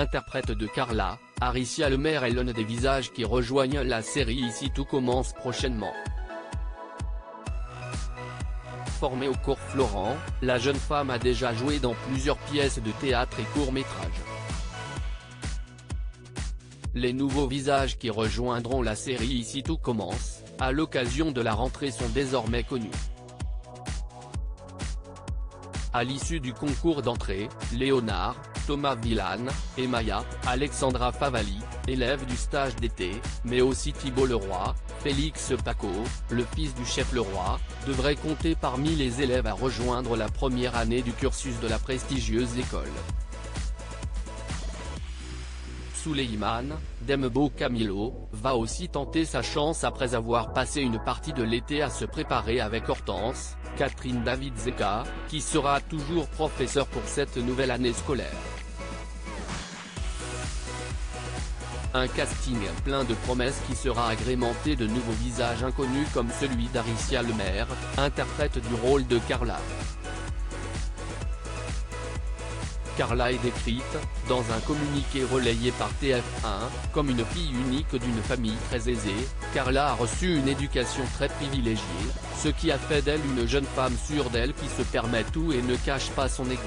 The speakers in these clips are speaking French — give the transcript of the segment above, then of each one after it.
interprète de Carla, Aricia Lemaire est l'un des visages qui rejoignent la série Ici tout commence prochainement. Formée au cours Florent, la jeune femme a déjà joué dans plusieurs pièces de théâtre et courts-métrages. Les nouveaux visages qui rejoindront la série Ici tout commence, à l'occasion de la rentrée sont désormais connus. À l'issue du concours d'entrée, Léonard, Thomas Villane, et Maya, Alexandra Favalli, élèves du stage d'été, mais aussi Thibault Leroy, Félix Paco, le fils du chef Leroy, devraient compter parmi les élèves à rejoindre la première année du cursus de la prestigieuse école. Souleymane Dembo Camilo va aussi tenter sa chance après avoir passé une partie de l'été à se préparer avec Hortense, Catherine David Zeka, qui sera toujours professeur pour cette nouvelle année scolaire. Un casting plein de promesses qui sera agrémenté de nouveaux visages inconnus comme celui d'Aricia Lemaire, interprète du rôle de Carla. Carla est décrite, dans un communiqué relayé par TF1, comme une fille unique d'une famille très aisée. Carla a reçu une éducation très privilégiée, ce qui a fait d'elle une jeune femme sûre d'elle qui se permet tout et ne cache pas son ego.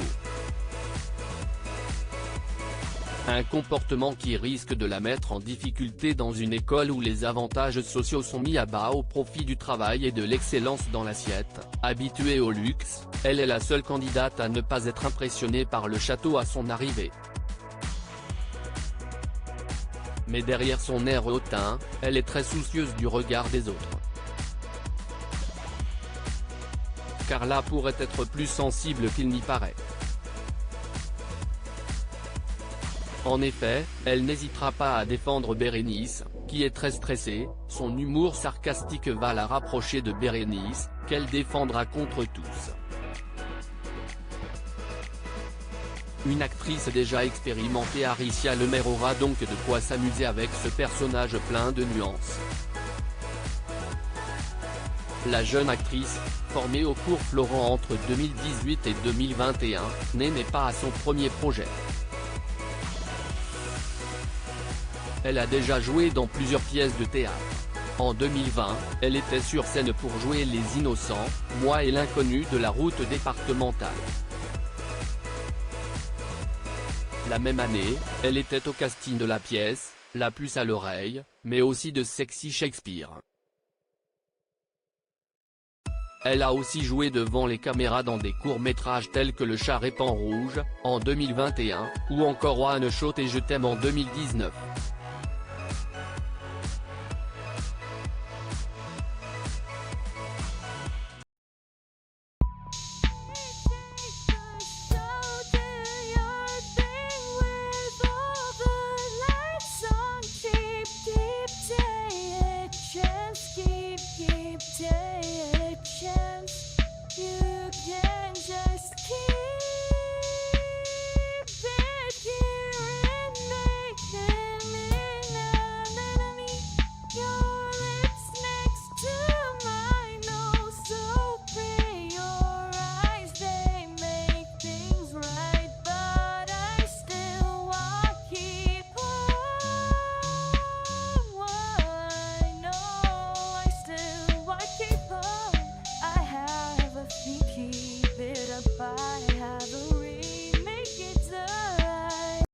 Un comportement qui risque de la mettre en difficulté dans une école où les avantages sociaux sont mis à bas au profit du travail et de l'excellence dans l'assiette. Habituée au luxe, elle est la seule candidate à ne pas être impressionnée par le château à son arrivée. Mais derrière son air hautain, elle est très soucieuse du regard des autres. Carla pourrait être plus sensible qu'il n'y paraît. En effet, elle n'hésitera pas à défendre Bérénice, qui est très stressée. Son humour sarcastique va la rapprocher de Bérénice, qu'elle défendra contre tous. Une actrice déjà expérimentée, Aricia Lemaire aura donc de quoi s'amuser avec ce personnage plein de nuances. La jeune actrice, formée au cours Florent entre 2018 et 2021, n'est pas à son premier projet. Elle a déjà joué dans plusieurs pièces de théâtre. En 2020, elle était sur scène pour jouer Les Innocents, Moi et l'inconnu de la route départementale. La même année, elle était au casting de la pièce, La puce à l'oreille, mais aussi de Sexy Shakespeare. Elle a aussi joué devant les caméras dans des courts-métrages tels que Le Chat répand rouge, en 2021, ou encore One Shot et Je t'aime en 2019. Keep